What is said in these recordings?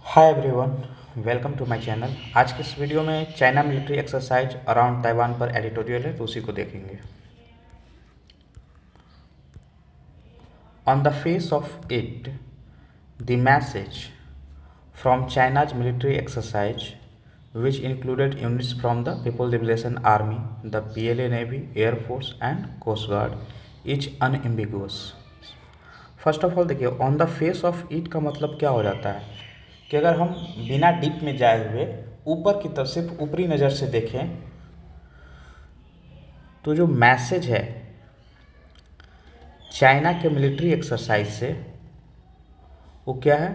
Hi everyone, welcome to my channel. आज के इस वीडियो में China military exercise around Taiwan पर एडिटोरियल है, तो उसी को देखेंगे। On the face of it the message from China's military exercise which included units from the People Liberation Army, the PLA Navy, Air Force and Coast Guard, is unambiguous। First of all देखिए, on the face of it का मतलब क्या हो जाता है कि अगर हम बिना डीप में जाए हुए ऊपर की तरफ सिर्फ ऊपरी नज़र से देखें तो जो मैसेज है चाइना के मिलिट्री एक्सरसाइज से वो क्या है?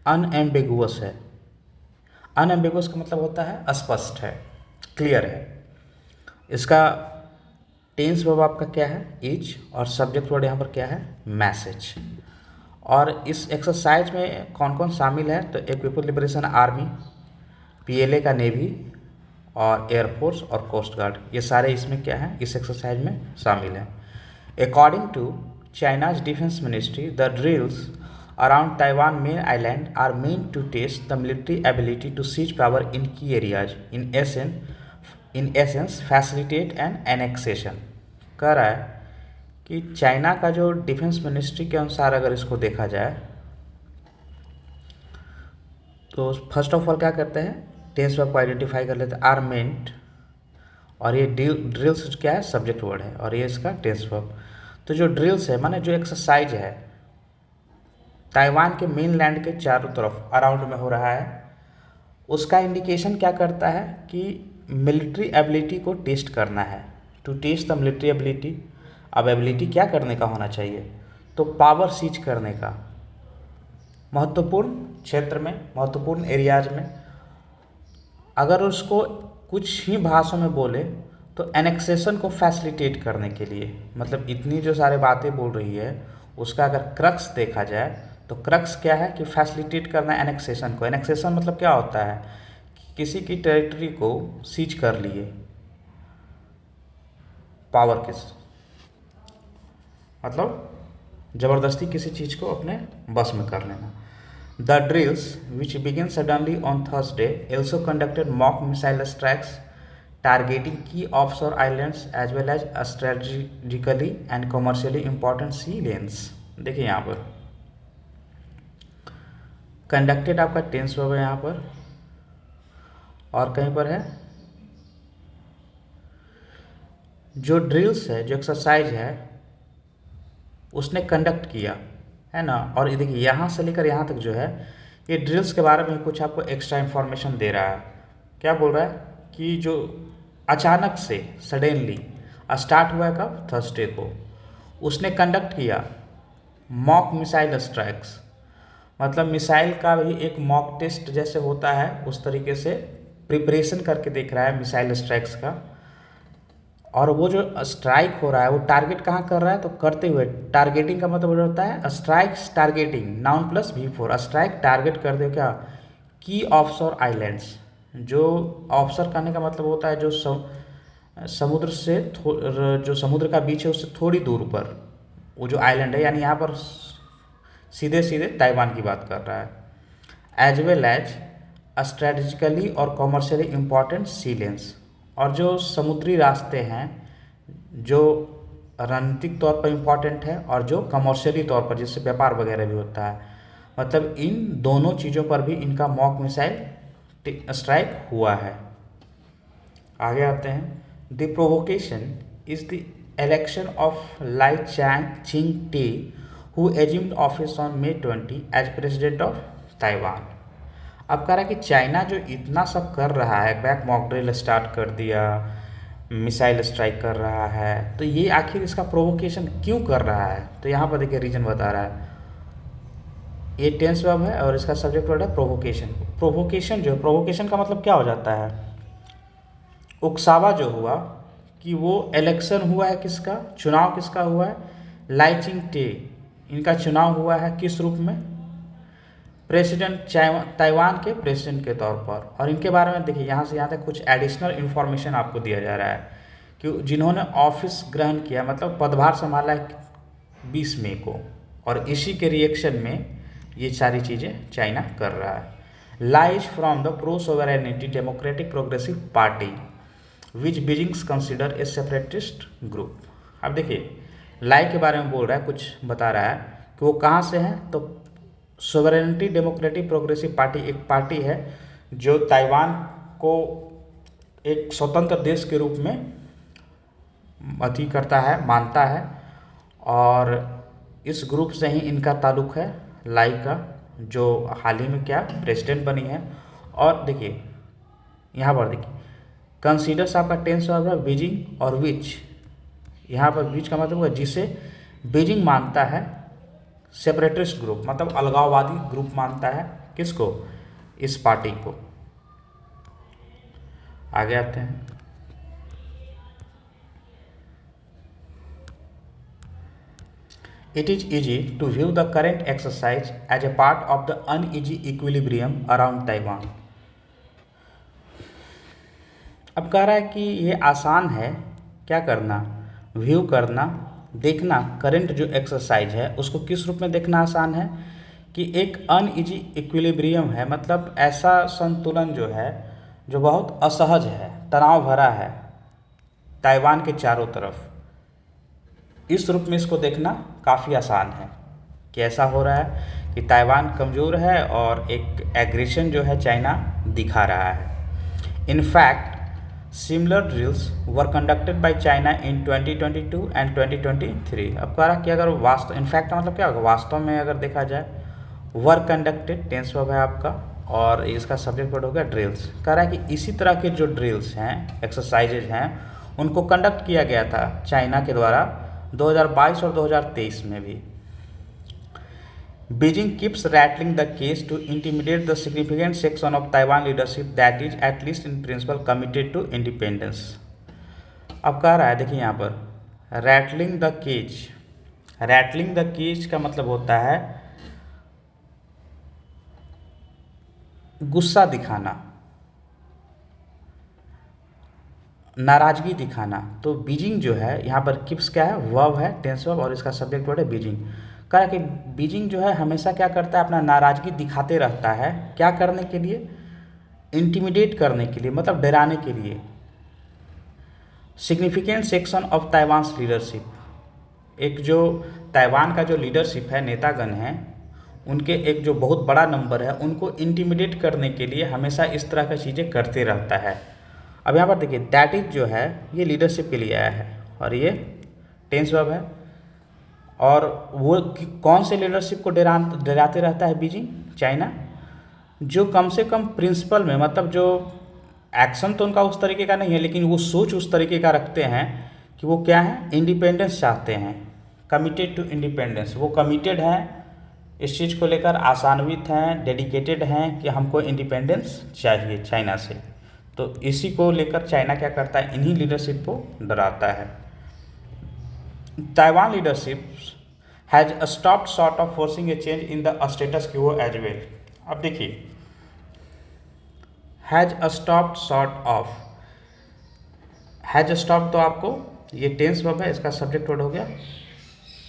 अनएम्बिगुअस है। अनएम्बिगुअस का मतलब होता है अस्पष्ट है, क्लियर है। इसका टेंस वर्ब आपका क्या है? इज, और सब्जेक्ट वर्ड यहाँ पर क्या है? मैसेज। और इस एक्सरसाइज में कौन कौन शामिल है? तो एक पीपल लिबरेशन आर्मी, पीएलए का नेवी और एयरफोर्स और कोस्ट गार्ड, ये सारे इसमें क्या है? इस एक्सरसाइज में शामिल हैं। According to China's defence ministry, the drills around Taiwan main island are meant to test the military ability to seize power in key areas, in essence facilitate an annexation। कह रहा है कि चाइना का जो defence ministry के अनुसार अगर इसको देखा जाए तो फर्स्ट ऑफ ऑल क्या करते हैं? टेंस वर्ब को आइडेंटिफाई कर लेते हैं, आर मेंट, और ये ड्रिल्स क्या है? सब्जेक्ट वर्ड है, और ये इसका टेंस वर्ब। तो जो ड्रिल्स है माने जो एक्सरसाइज है ताइवान के मेन लैंड के चारों तरफ अराउंड में हो रहा है, उसका इंडिकेशन क्या करता है कि मिलिट्री एबिलिटी को टेस्ट करना है। To test the military ability. अब एबिलिटी क्या करने का होना चाहिए? तो पावर सीज करने का, महत्वपूर्ण क्षेत्र में, महत्वपूर्ण एरियाज में। अगर उसको कुछ ही भाषाओं में बोले तो एनेक्सेशन को फैसिलिटेट करने के लिए, मतलब इतनी जो सारे बातें बोल रही है उसका अगर क्रक्स देखा जाए तो क्रक्स क्या है कि फैसिलिटेट करना एनेक्सेशन को। एनेक्सेशन मतलब क्या होता है कि किसी की टेरिटरी को सीज कर लिए पावर के, मतलब ज़बरदस्ती किसी चीज़ को अपने बस में कर लेना। The drills which begin suddenly on Thursday also conducted mock missile strikes targeting key offshore islands as well as strategically and commercially important sea lanes। देखिए यहाँ पर कंडक्टेड आपका टेंस वर्ब है यहाँ पर, और कहीं पर है जो ड्रिल्स है, जो एक्सरसाइज है उसने कंडक्ट किया है ना। और ये देखिए यहाँ से लेकर यहाँ तक जो है ये ड्रिल्स के बारे में कुछ आपको एक्स्ट्रा इन्फॉर्मेशन दे रहा है। क्या बोल रहा है कि जो अचानक से सडनली स्टार्ट हुआ है कब? थर्सडे को। उसने कंडक्ट किया मॉक मिसाइल स्ट्राइक्स, मतलब मिसाइल का भी एक मॉक टेस्ट जैसे होता है उस तरीके से प्रिपरेशन करके देख रहा है मिसाइल स्ट्राइक्स का। और वो जो स्ट्राइक हो रहा है वो टारगेट कहाँ कर रहा है? तो करते हुए, टारगेटिंग का मतलब होता है strikes targeting, noun plus V4। Strike target कर दे क्या? की ऑफशोर आइलैंड्स। जो ऑफशोर करने का मतलब होता है जो समुद्र से जो समुद्र का बीच है उससे थोड़ी दूर पर वो जो आइलैंड है, यानी यहाँ पर सीधे सीधे ताइवान की बात कर रहा है। एज वेल एज स्ट्रेटेजिकली और कॉमर्शियली इम्पॉर्टेंट सी लेन्स, और जो समुद्री रास्ते हैं जो रणनीतिक तौर पर इम्पॉर्टेंट है और जो कमर्शियली तौर पर जिससे व्यापार वगैरह भी होता है, मतलब इन दोनों चीज़ों पर भी इनका मॉक मिसाइल स्ट्राइक हुआ है। आगे आते हैं। The provocation is the election of Lai Ching te who assumed office on May 20 as president of Taiwan. अब कह रहा है कि चाइना जो इतना सब कर रहा है, बैक मॉक ड्रिल स्टार्ट कर दिया, मिसाइल स्ट्राइक कर रहा है, तो ये आखिर इसका प्रोवोकेशन क्यों कर रहा है? तो यहाँ पर देखिए रीजन बता रहा है। ये टेंस वर्ब है और इसका सब्जेक्ट वर्ड है प्रोवोकेशन। प्रोवोकेशन जो, प्रोवोकेशन का मतलब क्या हो जाता है? उकसावा जो हुआ कि वो इलेक्शन हुआ है किसका, चुनाव किसका हुआ है? लाई चिंग टे, इनका चुनाव हुआ है किस रूप में? प्रेसिडेंट, ताइवान के प्रेसिडेंट के तौर पर। और इनके बारे में देखिए यहाँ से यहाँ तक कुछ एडिशनल इन्फॉर्मेशन आपको दिया जा रहा है कि जिन्होंने ऑफिस ग्रहण किया, मतलब पदभार संभाला है 20 मई को, और इसी के रिएक्शन में ये सारी चीज़ें चाइना कर रहा है। Lies from the pro sovereignty democratic progressive party which Beijing's consider a separatist group. अब देखिए लाई के बारे में बोल रहा है, कुछ बता रहा है कि वो कहाँ से है, तो सोवरेनिटी डेमोक्रेटिक प्रोग्रेसिव पार्टी एक पार्टी है जो ताइवान को एक स्वतंत्र देश के रूप में अति करता है, मानता है, और इस ग्रुप से ही इनका ताल्लुक है, लाई का, जो हाल ही में क्या प्रेसिडेंट बनी है। और देखिए यहाँ पर देखिए कंसीडर्स आपका टेंस वर्ब है बीजिंग और विच, यहाँ पर बीच का मतलब हुआ जिसे बीजिंग मानता है सेपरेटिस्ट ग्रुप, मतलब अलगाववादी ग्रुप मानता है। किसको? इस पार्टी को। आगे आते हैं। It is easy to view the current exercise as a part of the uneasy equilibrium around Taiwan. अब कह रहा है कि ये आसान है क्या करना, व्यू करना, देखना। करंट जो एक्सरसाइज है उसको किस रूप में देखना आसान है कि एक अनइजी इक्विलिब्रियम है, मतलब ऐसा संतुलन जो है जो बहुत असहज है, तनाव भरा है ताइवान के चारों तरफ। इस रूप में इसको देखना काफ़ी आसान है कि ऐसा हो रहा है कि ताइवान कमज़ोर है और एक एग्रेशन जो है चाइना दिखा रहा है। In fact similar drills were conducted by China in 2022 and 2023। अब कह रहा कि अगर वास्तव, इनफैक्ट का मतलब क्या होगा, वास्तव में अगर देखा जाए, वर कंडक्टेड टेंस वर्ब है आपका और इसका सब्जेक्ट वर्ड हो गया ड्रिल्स। कह रहा है कि इसी तरह के जो ड्रिल्स हैं, एक्सरसाइजेज हैं, उनको कंडक्ट किया गया था चाइना के द्वारा 2022 और 2023 में भी। Beijing keeps rattling the case to intimidate the significant section of Taiwan leadership that is at least in principle committed to independence। अब कह रहा है देखिए यहाँ पर rattling the cage। rattling the cage का मतलब होता है गुस्सा दिखाना, नाराजगी दिखाना। तो बीजिंग जो है यहाँ पर किप्स क्या है, वर्ब है, टेंस वर्ब, और इसका सब्जेक्ट वर्ड है बीजिंग। कह रहा है कि बीजिंग जो है हमेशा क्या करता है, अपना नाराजगी दिखाते रहता है। क्या करने के लिए? इंटिमिडेट करने के लिए, मतलब डराने के लिए। सिग्निफिकेंट सेक्शन ऑफ ताइवान्स लीडरशिप, एक जो ताइवान का जो लीडरशिप है, नेतागण हैं, उनके एक जो बहुत बड़ा नंबर है, उनको इंटिमिडेट करने के लिए हमेशा इस तरह की चीज़ें करते रहता है। अब यहाँ पर देखिए दैट इज जो है ये लीडरशिप के लिए आया है और ये टेंस वर्ब है। और वो कौन से लीडरशिप को डराते रहता है बीजिंग, चाइना, जो कम से कम प्रिंसिपल में, मतलब जो एक्शन तो उनका उस तरीके का नहीं है लेकिन वो सोच उस तरीके का रखते हैं कि वो क्या है, इंडिपेंडेंस चाहते हैं, कमिटेड टू इंडिपेंडेंस। वो कमिटेड हैं इस चीज़ को लेकर, आशान्वित हैं, डेडिकेटेड हैं कि हमको इंडिपेंडेंस चाहिए चाइना से। तो इसी को लेकर चाइना क्या करता है, इन्हीं लीडरशिप को डराता है। Taiwan leadership has stopped short of forcing a change in the status quo as well. अब देखिए has stopped short of, has stop तो आपको ये टेंस वर्ब है, इसका सब्जेक्ट वर्ड हो गया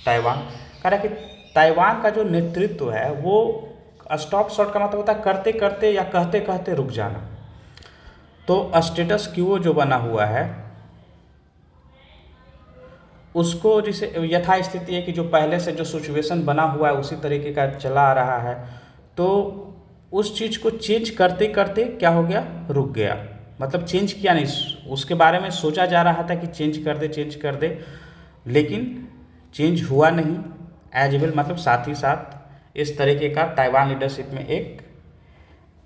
ताइवान। कह रहा है कि ताइवान का जो नेतृत्व है वो स्टॉप शॉर्ट का मतलब होता है करते करते या कहते कहते रुक जाना। तो स्टेटस क्वो जो बना हुआ है उसको, जिसे यथास्थिति है कि जो पहले से जो सिचुएशन बना हुआ है उसी तरीके का चला आ रहा है, तो उस चीज़ को चेंज करते करते क्या हो गया, रुक गया। मतलब चेंज किया नहीं, उसके बारे में सोचा जा रहा था कि चेंज कर दे, लेकिन चेंज हुआ नहीं एज वेल। मतलब साथ ही साथ इस तरीके का ताइवान लीडरशिप में एक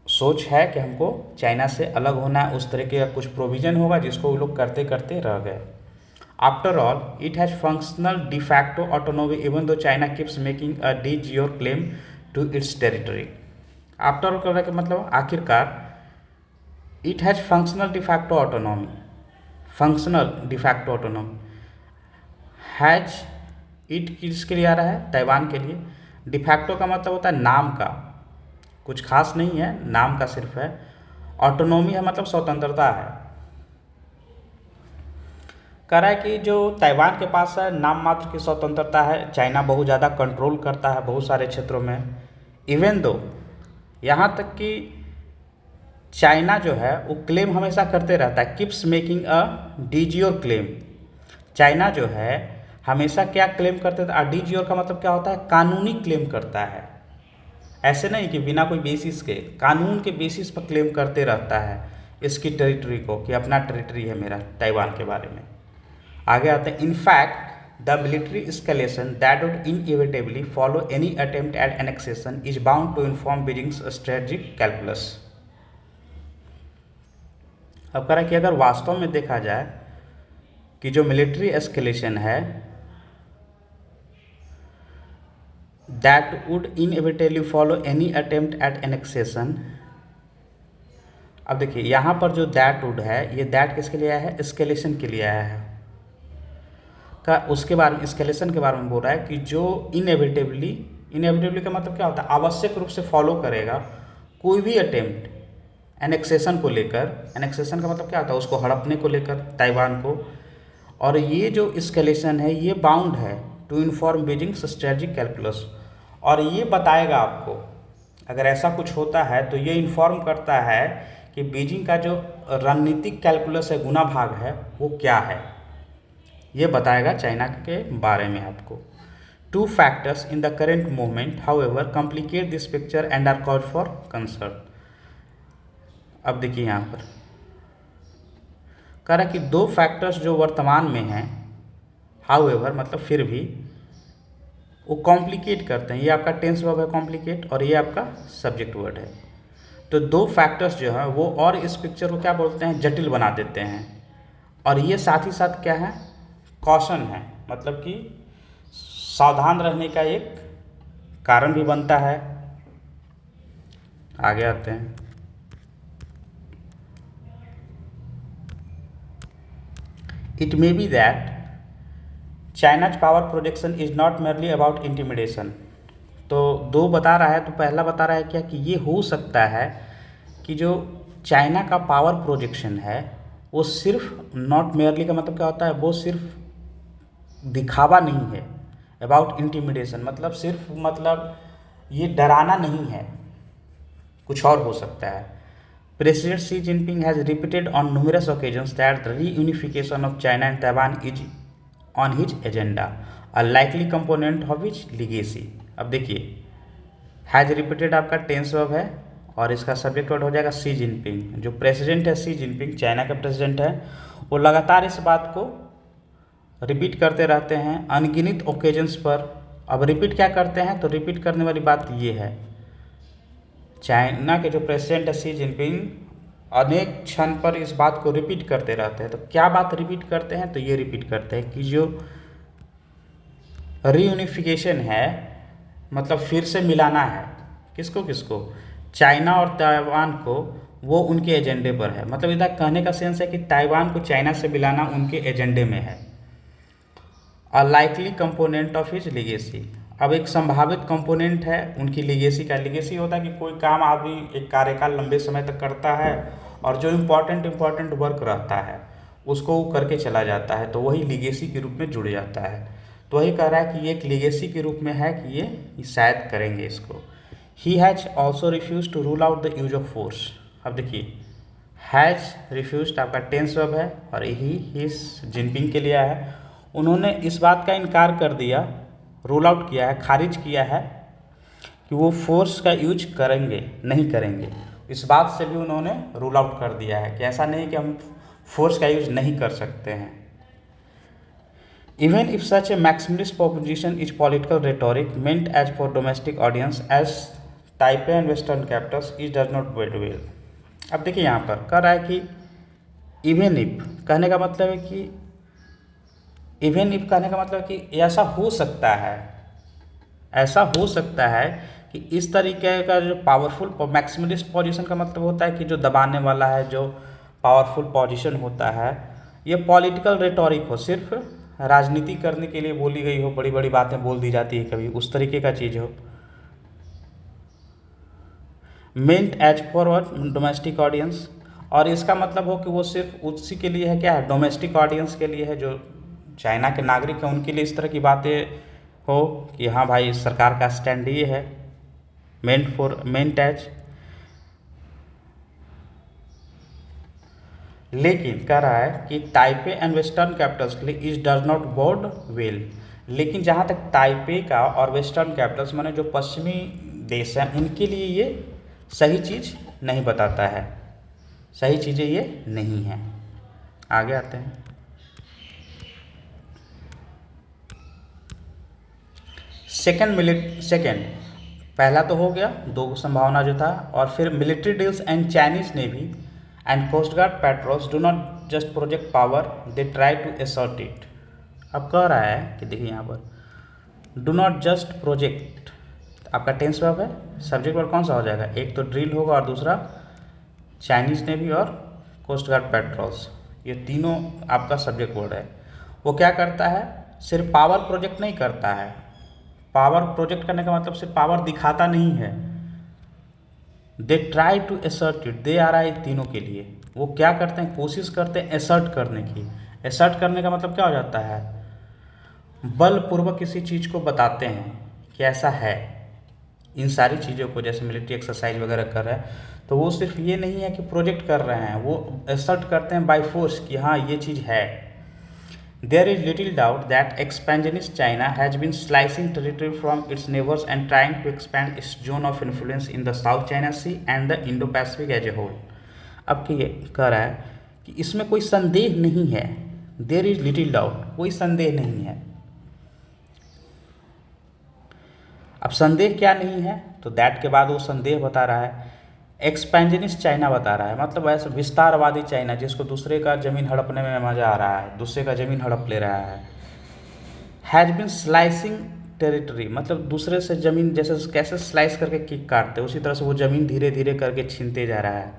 सोच है कि हमको चाइना से अलग होना है, उस तरीके का कुछ प्रोविज़न होगा जिसको वो लोग करते करते रह गए। After all it has functional de facto autonomy even though China keeps making a de jure claim to its territory. After all करने का मतलब आखिरकार, it has functional de facto autonomy, functional de facto autonomy. Has it किसके लिए आ रहा है, Taiwan के लिए। डिफैक्टो का मतलब होता है नाम का, कुछ खास नहीं है, नाम का सिर्फ है। ऑटोनॉमी है मतलब स्वतंत्रता है। कह रहा है कि जो ताइवान के पास है नाम मात्र की स्वतंत्रता है, चाइना बहुत ज़्यादा कंट्रोल करता है बहुत सारे क्षेत्रों में। इवन दो, यहाँ तक कि चाइना जो है वो क्लेम हमेशा करते रहता है, keeps making a de jure claim. China जो है हमेशा क्या क्लेम करते थे, डीजियोर का मतलब क्या होता है, कानूनी क्लेम करता है। ऐसे नहीं कि बिना कोई बेसिस के, कानून के बेसिस पर क्लेम करते रहता है इसकी टेरिटरी को, कि अपना टेरिटरी है मेरा ताइवान के बारे में। आगे आते हैं, in fact the military escalation that would inevitably follow any attempt at annexation is bound to inform Beijing's strategic calculus। अब कह रहा है कि अगर वास्तव में देखा जाए कि जो मिलिट्री एस्केलेशन है that would inevitably follow any attempt at annexation। अब देखिए यहाँ पर जो that would है, ये that किसके लिए आया है, एस्केलेशन के लिए आया है का, उसके बारे में, एस्केलेशन के बारे में बोल रहा है कि जो इनएविटेबली, इनएविटेबली का मतलब क्या होता है, आवश्यक रूप से फॉलो करेगा कोई भी अटेम्प्ट एनेक्सेशन को लेकर। एनेक्सेशन का मतलब क्या होता है, उसको हड़पने को लेकर ताइवान को। और ये जो एस्केलेशन है ये बाउंड है to inform Beijing strategic calculus, और ये बताएगा आपको, अगर ऐसा कुछ होता है तो ये इन्फॉर्म करता है कि बीजिंग का जो रणनीतिक कैलकुलस है, गुना भाग है, वो क्या है, ये बताएगा चाइना के बारे में आपको। Two factors in the current movement however complicate this picture and are cause for concern. अब देखिए यहाँ पर कह रहा है कि दो फैक्टर्स जो वर्तमान में हैं, हाउएवर मतलब फिर भी, वो कॉम्प्लिकेट करते हैं। ये आपका टेंस वर्ब है कॉम्प्लिकेट, और ये आपका सब्जेक्ट वर्ड है। तो दो फैक्टर्स जो हैं वो और इस पिक्चर को क्या बोलते हैं, जटिल बना देते हैं। और ये साथ ही साथ क्या है, कॉशन है, मतलब कि सावधान रहने का एक कारण भी बनता है। आगे आते हैं, it may be that China's power projection is not merely about intimidation. तो दो बता रहा है, तो पहला बता रहा है क्या कि ये हो सकता है कि जो चाइना का पावर प्रोजेक्शन है वो सिर्फ, नॉट मेयरली का मतलब क्या होता है, वो सिर्फ दिखावा नहीं है, अबाउट इंटिमिडेशन मतलब सिर्फ, मतलब ये डराना नहीं है, कुछ और हो सकता है। President Xi Jinping has repeated on numerous occasions that the reunification of China and Taiwan is on his agenda, a likely component of his legacy. अब देखिए, हैज़ रिपीटेड आपका टेंस वर्ब है और इसका सब्जेक्ट वर्ड हो जाएगा Xi Jinping. जो president है शी जिनपिंग, चाइना का प्रेसिडेंट है, वो लगातार इस बात को रिपीट करते रहते हैं अनगिनत ओकेजन्स पर। अब रिपीट क्या करते हैं, तो रिपीट करने वाली बात ये है, चाइना के जो प्रेसिडेंट है शी जिनपिंग अनेक क्षण पर इस बात को रिपीट करते रहते हैं। तो क्या बात रिपीट करते हैं, तो ये रिपीट करते हैं कि जो रीयूनिफिकेशन है, मतलब फिर से मिलाना है, किसको किसको, चाइना और ताइवान को, वो उनके एजेंडे पर है। मतलब इधर कहने का सेंस है कि ताइवान को चाइना से मिलाना उनके एजेंडे में है। A likely component of his legacy, अब एक संभावित कंपोनेंट है उनकी लीगेसी का। लीगेसी होता है कि कोई काम आदमी एक कार्यकाल लंबे समय तक करता है और जो इम्पॉर्टेंट वर्क रहता है उसको वो करके चला जाता है, तो वही लीगेसी के रूप में जुड़ जाता है। तो वही कह रहा है कि ये एक लीगेसी के रूप में है कि ये शायद करेंगे इसको। He has also refuse to rule out the use of force. अब देखिए, हैज़ रिफ्यूज आपका टेंस वर्ब है और ही जिनपिंग के लिए है। उन्होंने इस बात का इनकार कर दिया, रूल आउट किया है, खारिज किया है कि वो फोर्स का यूज करेंगे, नहीं करेंगे। इस बात से भी उन्होंने रूल आउट कर दिया है कि ऐसा नहीं कि हम फोर्स का यूज नहीं कर सकते हैं। Even if such a maximalist proposition is political rhetoric meant as for domestic audience as Taipei and western capitals is does not wait well. अब देखिए यहाँ पर कह रहा है कि इवन इफ कहने का मतलब है कि, इवन इफ कहने का मतलब कि ऐसा हो सकता है, ऐसा हो सकता है कि इस तरीके का जो पावरफुल, मैक्सिमलिस्ट पोजीशन का मतलब होता है कि जो दबाने वाला है, जो पावरफुल पोजीशन होता है, ये पॉलिटिकल रेटोरिक हो, सिर्फ राजनीति करने के लिए बोली गई हो, बड़ी बड़ी बातें बोल दी जाती है कभी, उस तरीके का चीज़ हो। मेंट एज फॉर डोमेस्टिक ऑडियंस, और इसका मतलब हो कि वो सिर्फ उसी के लिए है, क्या है, डोमेस्टिक ऑडियंस के लिए है, जो चाइना के नागरिक हैं उनके लिए इस तरह की बातें हो कि हाँ भाई सरकार का स्टैंड ये है। मेंट एज, लेकिन कह रहा है कि ताइपे एंड वेस्टर्न कैपिटल्स के लिए is does not board well. लेकिन जहाँ तक ताइपे का और वेस्टर्न कैपिटल्स माने जो पश्चिमी देश हैं उनके लिए ये सही चीज़ नहीं बताता है, सही चीज़ें ये नहीं हैं। आगे आते हैं। सेकेंड पहला तो हो गया, दो संभावना जो था, और फिर military deals and Chinese navy and coast guard patrols do not just project power, they try to assert it. अब कह रहा है कि देखिए यहाँ पर डू नॉट जस्ट प्रोजेक्ट, आपका टेंस वर्ब है, सब्जेक्ट वर्ब कौन सा हो जाएगा, एक तो ड्रिल होगा और दूसरा चाइनीज नेवी और कोस्ट गार्ड पेट्रोल्स, ये तीनों आपका सब्जेक्ट वर्ड है। वो क्या करता है, सिर्फ पावर प्रोजेक्ट नहीं करता है। पावर प्रोजेक्ट करने का मतलब सिर्फ पावर दिखाता नहीं है। They try to assert it, दे आ रहा है तीनों के लिए, वो क्या करते हैं, कोशिश करते हैं एसर्ट करने की। एसर्ट करने का मतलब क्या हो जाता है, बलपूर्वक किसी चीज़ को बताते हैं कि ऐसा है। इन सारी चीज़ों को जैसे मिलिट्री एक्सरसाइज वगैरह कर रहे हैं तो वो सिर्फ ये नहीं है कि प्रोजेक्ट कर रहे हैं, वो एसर्ट करते हैं बाय फोर्स कि हाँ ये चीज़ है। There is little doubt that expansionist China has been slicing territory from its neighbors and trying to expand its zone of influence in the South China Sea and the Indo-Pacific as a whole. अब कह रहा है कि इसमें कोई संदेह नहीं है, There is little doubt, कोई संदेह नहीं है। अब संदेह क्या नहीं है, तो दैट के बाद वो संदेह बता रहा है। एक्सपेंशनिस्ट चाइना बता रहा है, मतलब ऐसा विस्तारवादी चाइना जिसको दूसरे का ज़मीन हड़पने में मज़ा आ रहा है, दूसरे का ज़मीन हड़प ले रहा है। हैज़ बिन स्लाइसिंग टेरिटरी, मतलब दूसरे से ज़मीन जैसे कैसे स्लाइस करके केक काटते उसी तरह से वो ज़मीन धीरे धीरे करके छीनते जा रहा है।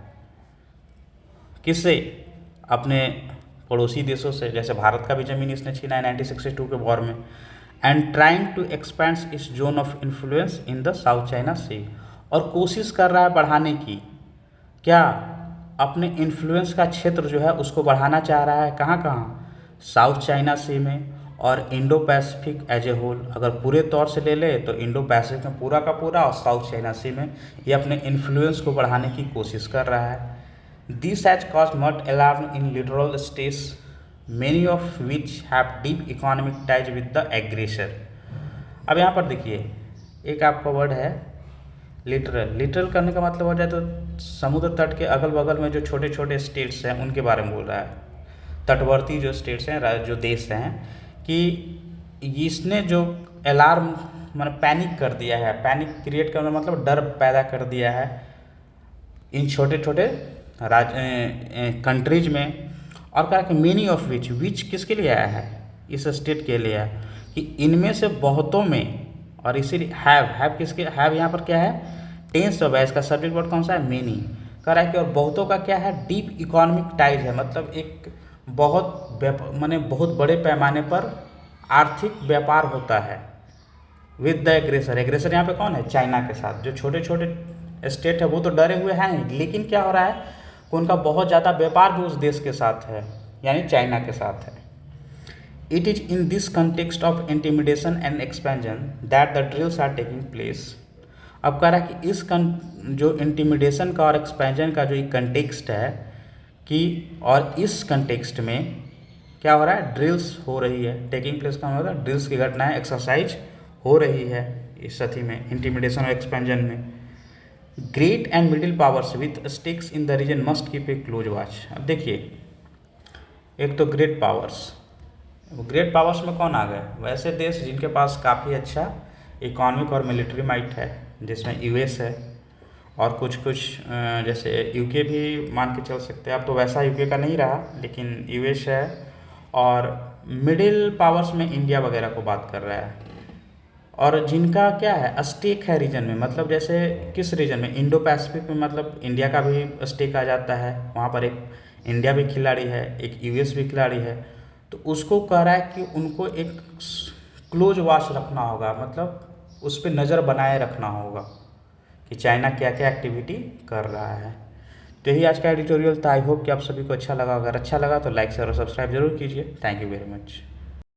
किससे, अपने पड़ोसी देशों से, जैसे भारत का भी ज़मीन इसने छीना है 1962 के वॉर में। And trying to expand its zone of influence in the South China Sea, और कोशिश कर रहा है बढ़ाने की, क्या, अपने इन्फ्लुएंस का क्षेत्र जो है उसको बढ़ाना चाह रहा है। कहाँ कहाँ, साउथ चाइना सी में और Indo Pacific as a whole. अगर पूरे तौर से ले ले तो इंडो पैसिफिक में पूरा का पूरा और साउथ चाइना सी में ये अपने इन्फ्लुएंस को बढ़ाने की कोशिश कर रहा है। This has cause much alarm in literal states, many of which have deep economic ties with the aggressor. अब यहाँ पर देखिए एक आपका वर्ड है लिटरल। लिटरल करने का मतलब हो जाए तो समुद्र तट के अगल बगल में जो छोटे छोटे स्टेट्स हैं उनके बारे में बोल रहा है, तटवर्ती जो स्टेट्स हैं, जो देश हैं, कि इसने जो अलार्म मतलब पैनिक कर दिया है, पैनिक क्रिएट करना मतलब डर पैदा कर दिया है इन छोटे छोटे कंट्रीज में। और कहा कि मेनी ऑफ विच किसके लिए आया है, इस स्टेट के लिए है, कि इनमें से बहुतों में, और इसीलिए हैव किसके, हैव यहाँ पर क्या है, टेंस ऑफ है, इसका सब्जेक्ट वर्ड कौन सा है, मेनी। कह रहा है कि और बहुतों का क्या है, डीप इकोनॉमिक टाइज है, मतलब एक बहुत माने बहुत बड़े पैमाने पर आर्थिक व्यापार होता है विद द एग्रेसर। एग्रेसर यहाँ पे कौन है, चाइना के साथ। जो छोटे छोटे स्टेट है वो तो डरे हुए हैं, लेकिन क्या हो रहा है कि उनका बहुत ज़्यादा व्यापार भी उस देश के साथ है, यानी चाइना के साथ है। It is in this context of intimidation and expansion that the drills are taking place. अब कह रहा है कि इस जो इंटिमिडेशन का और एक्सपेंशन का जो एक कंटेक्स्ट है कि, और इस कंटेक्स्ट में क्या हो रहा है, ड्रिल्स हो रही है। टेकिंग प्लेस का मतलब ड्रिल्स की घटनाएं, एक्सरसाइज हो रही है इस स्थिति में, इंटिमिडेशन और एक्सपेंशन में। Great and middle powers with stakes in the region must keep a close watch. अब देखिए एक तो ग्रेट पावर्स में कौन आ गए, वैसे देश जिनके पास काफ़ी अच्छा इकोनॉमिक और मिलिट्री माइट है, जिसमें यूएस है और कुछ जैसे यूके भी मान के चल सकते हैं। अब तो वैसा यूके का नहीं रहा, लेकिन यूएस है। और मिडिल पावर्स में इंडिया वगैरह को बात कर रहा है, और जिनका क्या है स्टेक है रीजन में, मतलब जैसे किस रीजन में, इंडो पैसिफिक में, मतलब इंडिया का भी स्टेक आ जाता है वहाँ पर। एक इंडिया भी खिलाड़ी है, एक यूएस भी खिलाड़ी है, तो उसको कह रहा है कि उनको एक क्लोज वॉच रखना होगा, मतलब उस पर नज़र बनाए रखना होगा कि चाइना क्या क्या एक्टिविटी कर रहा है। तो यही आज का एडिटोरियल था। आई होप कि आप सभी को अच्छा लगा। अगर अच्छा लगा तो लाइक शेयर और सब्सक्राइब जरूर कीजिए। Thank you very much.